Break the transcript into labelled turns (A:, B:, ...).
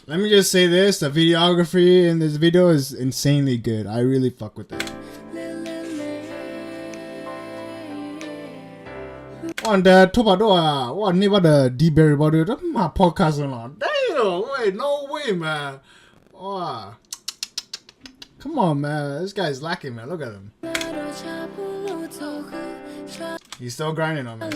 A: Let me just say this, the videography in this video is insanely good. I really fuck with it. On the top of the what never the D-Berry body, my podcast on. Damn, wait, no way, man. Oh, come on, man. This guy's lacking, man. Look at him. He's still grinding on me.